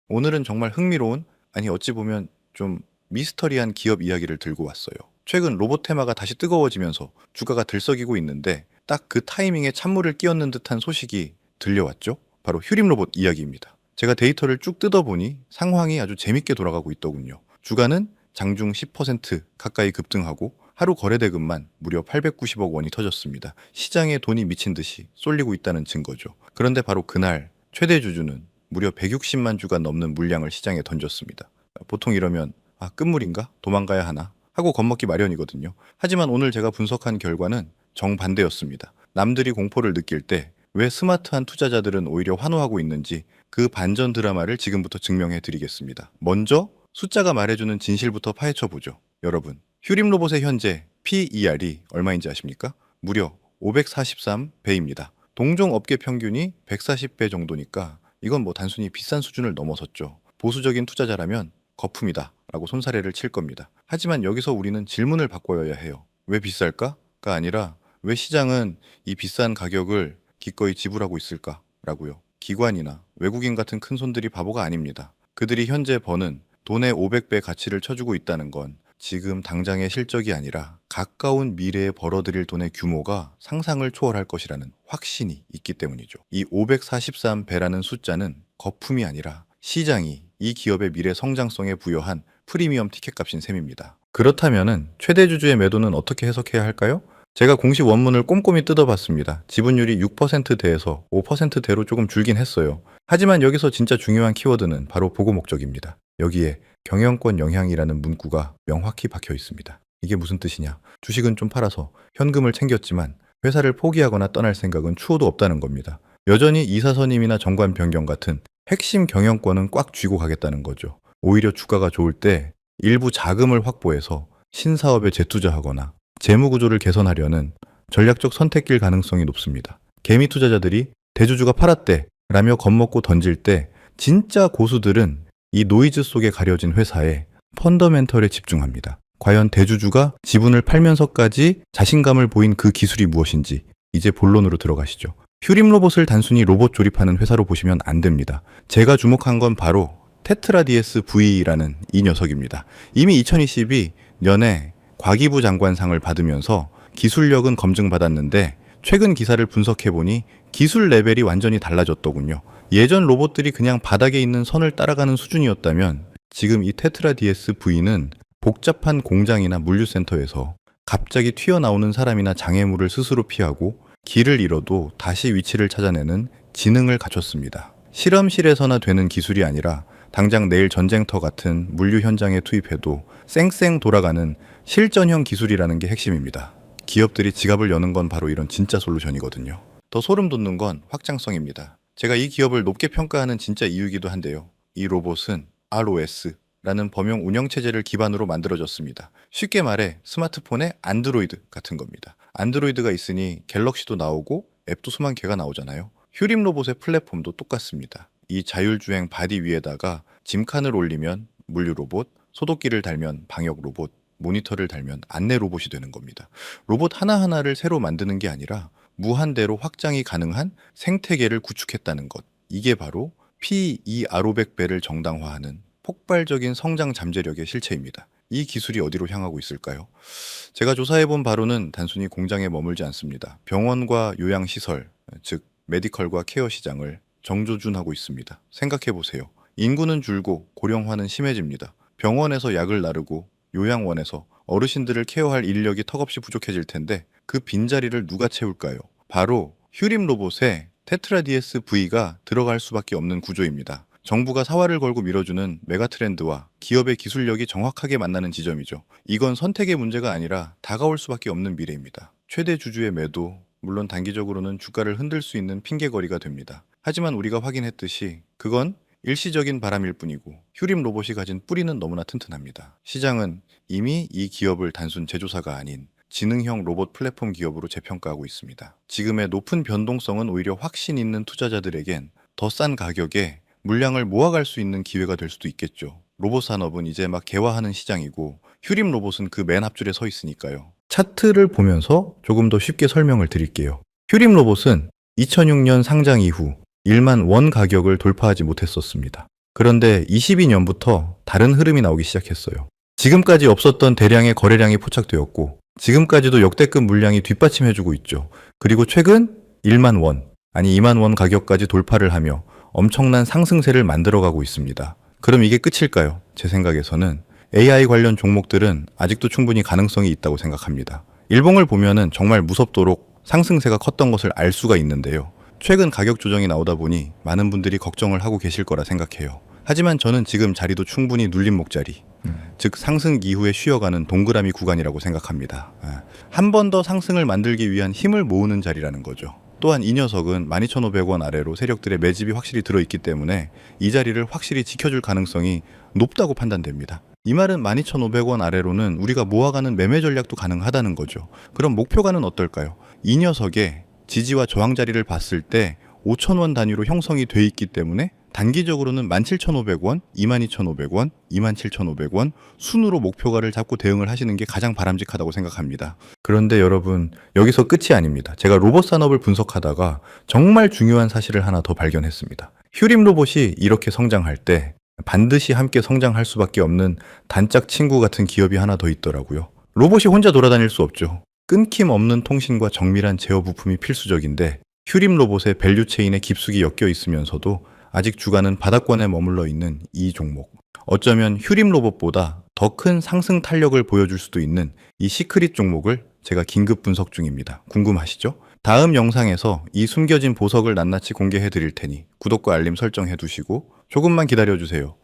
오늘은 정말 흥미로운, 아니 어찌 보면 좀 미스터리한 기업 이야기를 들고 왔어요. 최근 로봇 테마가 다시 뜨거워지면서 주가가 들썩이고 있는데 딱 그 타이밍에 찬물을 끼얹는 듯한 소식이 들려왔죠. 바로 휴림 로봇 이야기입니다. 제가 데이터를 쭉 뜯어보니 상황이 아주 재밌게 돌아가고 있더군요. 주가는 장중 10% 가까이 급등하고 하루 거래대금만 무려 890억 원이 터졌습니다. 시장에 돈이 미친 듯이 쏠리고 있다는 증거죠. 그런데 바로 그날 최대 주주는 무려 160만 주가 넘는 물량을 시장에 던졌습니다. 보통 이러면 끝물인가? 도망가야 하나? 하고 겁먹기 마련이거든요. 하지만 오늘 제가 분석한 결과는 정반대였습니다. 남들이 공포를 느낄 때 왜 스마트한 투자자들은 오히려 환호하고 있는지 그 반전 드라마를 지금부터 증명해 드리겠습니다. 먼저 숫자가 말해주는 진실부터 파헤쳐 보죠. 여러분, 휴림 로봇의 현재 PER이 얼마인지 아십니까? 무려 543배입니다. 동종 업계 평균이 140배 정도니까 이건 뭐 단순히 비싼 수준을 넘어섰죠. 보수적인 투자자라면 거품이다 라고 손사래를 칠 겁니다. 하지만 여기서 우리는 질문을 바꿔야 해요. 왜 비쌀까?가 아니라 왜 시장은 이 비싼 가격을 기꺼이 지불하고 있을까? 라고요. 기관이나 외국인 같은 큰 손들이 바보가 아닙니다. 그들이 현재 버는 돈의 500배 가치를 쳐주고 있다는 건 지금 당장의 실적이 아니라 가까운 미래에 벌어들일 돈의 규모가 상상을 초월할 것이라는 확신이 있기 때문이죠. 이 543배라는 숫자는 거품이 아니라 시장이 이 기업의 미래 성장성에 부여한 프리미엄 티켓값인 셈입니다. 그렇다면 최대 주주의 매도는 어떻게 해석해야 할까요? 제가 공식 원문을 꼼꼼히 뜯어봤습니다. 지분율이 6%대에서 5%대로 조금 줄긴 했어요. 하지만 여기서 진짜 중요한 키워드는 바로 보고 목적입니다. 여기에 경영권 영향이라는 문구가 명확히 박혀 있습니다. 이게 무슨 뜻이냐? 주식은 좀 팔아서 현금을 챙겼지만 회사를 포기하거나 떠날 생각은 추호도 없다는 겁니다. 여전히 이사 선임이나 정관 변경 같은 핵심 경영권은 꽉 쥐고 가겠다는 거죠. 오히려 주가가 좋을 때 일부 자금을 확보해서 신사업에 재투자하거나 재무 구조를 개선하려는 전략적 선택길 가능성이 높습니다. 개미 투자자들이 대주주가 팔았대 라며 겁먹고 던질 때 진짜 고수들은 이 노이즈 속에 가려진 회사의 펀더멘털에 집중합니다. 과연 대주주가 지분을 팔면서까지 자신감을 보인 그 기술이 무엇인지 이제 본론으로 들어가시죠. 휴림 로봇을 단순히 로봇 조립하는 회사로 보시면 안 됩니다. 제가 주목한 건 바로 테트라 DS V라는 이 녀석입니다. 이미 2022년에 과기부 장관상을 받으면서 기술력은 검증받았는데 최근 기사를 분석해보니 기술 레벨이 완전히 달라졌더군요. 예전 로봇들이 그냥 바닥에 있는 선을 따라가는 수준이었다면 지금 이 테트라 DS V는 복잡한 공장이나 물류센터에서 갑자기 튀어나오는 사람이나 장애물을 스스로 피하고 길을 잃어도 다시 위치를 찾아내는 지능을 갖췄습니다. 실험실에서나 되는 기술이 아니라 당장 내일 전쟁터 같은 물류 현장에 투입해도 쌩쌩 돌아가는 실전형 기술이라는 게 핵심입니다. 기업들이 지갑을 여는 건 바로 이런 진짜 솔루션이거든요. 더 소름 돋는 건 확장성입니다. 제가 이 기업을 높게 평가하는 진짜 이유이기도 한데요. 이 로봇은 ROS라는 범용 운영체제를 기반으로 만들어졌습니다. 쉽게 말해 스마트폰의 안드로이드 같은 겁니다. 안드로이드가 있으니 갤럭시도 나오고 앱도 수만 개가 나오잖아요. 휴림 로봇의 플랫폼도 똑같습니다. 이 자율주행 바디 위에다가 짐칸을 올리면 물류 로봇, 소독기를 달면 방역 로봇, 모니터를 달면 안내 로봇이 되는 겁니다. 로봇 하나하나를 새로 만드는 게 아니라 무한대로 확장이 가능한 생태계를 구축했다는 것. 이게 바로 PER500배를 정당화하는 폭발적인 성장 잠재력의 실체입니다. 이 기술이 어디로 향하고 있을까요? 제가 조사해본 바로는 단순히 공장에 머물지 않습니다. 병원과 요양시설, 즉 메디컬과 케어 시장을 정조준하고 있습니다. 생각해보세요. 인구는 줄고 고령화는 심해집니다. 병원에서 약을 나르고 요양원에서 어르신들을 케어할 인력이 턱없이 부족해질 텐데 그 빈자리를 누가 채울까요? 바로 휴림 로봇에 테트라 DS V가 들어갈 수밖에 없는 구조입니다. 정부가 사활을 걸고 밀어주는 메가트렌드와 기업의 기술력이 정확하게 만나는 지점이죠. 이건 선택의 문제가 아니라 다가올 수밖에 없는 미래입니다. 최대 주주의 매도, 물론 단기적으로는 주가를 흔들 수 있는 핑계거리가 됩니다. 하지만 우리가 확인했듯이 그건 일시적인 바람일 뿐이고 휴림 로봇이 가진 뿌리는 너무나 튼튼합니다. 시장은 이미 이 기업을 단순 제조사가 아닌 지능형 로봇 플랫폼 기업으로 재평가하고 있습니다. 지금의 높은 변동성은 오히려 확신 있는 투자자들에겐 더 싼 가격에 물량을 모아갈 수 있는 기회가 될 수도 있겠죠. 로봇 산업은 이제 막 개화하는 시장이고 휴림 로봇은 그 맨 앞줄에 서 있으니까요. 차트를 보면서 조금 더 쉽게 설명을 드릴게요. 휴림 로봇은 2006년 상장 이후 1만 원 가격을 돌파하지 못했었습니다. 그런데 22년부터 다른 흐름이 나오기 시작했어요. 지금까지 없었던 대량의 거래량이 포착되었고 지금까지도 역대급 물량이 뒷받침해주고 있죠. 그리고 최근 1만 원, 아니 2만 원 가격까지 돌파를 하며 엄청난 상승세를 만들어가고 있습니다. 그럼 이게 끝일까요? 제 생각에서는 AI 관련 종목들은 아직도 충분히 가능성이 있다고 생각합니다. 일봉을 보면은 정말 무섭도록 상승세가 컸던 것을 알 수가 있는데요. 최근 가격 조정이 나오다 보니 많은 분들이 걱정을 하고 계실 거라 생각해요. 하지만 저는 지금 자리도 충분히 눌림 목자리, 즉 상승 이후에 쉬어가는 동그라미 구간이라고 생각합니다. 한 번 더 상승을 만들기 위한 힘을 모으는 자리라는 거죠. 또한 이 녀석은 12,500원 아래로 세력들의 매집이 확실히 들어있기 때문에 이 자리를 확실히 지켜줄 가능성이 높다고 판단됩니다. 이 말은 12,500원 아래로는 우리가 모아가는 매매 전략도 가능하다는 거죠. 그럼 목표가는 어떨까요? 이 녀석의 지지와 저항 자리를 봤을 때 5,000원 단위로 형성이 돼 있기 때문에 단기적으로는 17,500원, 22,500원, 27,500원 순으로 목표가를 잡고 대응을 하시는 게 가장 바람직하다고 생각합니다. 그런데 여러분, 여기서 끝이 아닙니다. 제가 로봇 산업을 분석하다가 정말 중요한 사실을 하나 더 발견했습니다. 휴림 로봇이 이렇게 성장할 때 반드시 함께 성장할 수밖에 없는 단짝 친구 같은 기업이 하나 더 있더라고요. 로봇이 혼자 돌아다닐 수 없죠. 끊김 없는 통신과 정밀한 제어 부품이 필수적인데 휴림 로봇의 밸류체인에 깊숙이 엮여 있으면서도 아직 주가는 바닥권에 머물러 있는 이 종목. 어쩌면 휴림 로봇보다 더 큰 상승 탄력을 보여줄 수도 있는 이 시크릿 종목을 제가 긴급 분석 중입니다. 궁금하시죠? 다음 영상에서 이 숨겨진 보석을 낱낱이 공개해 드릴 테니 구독과 알림 설정해 두시고 조금만 기다려 주세요.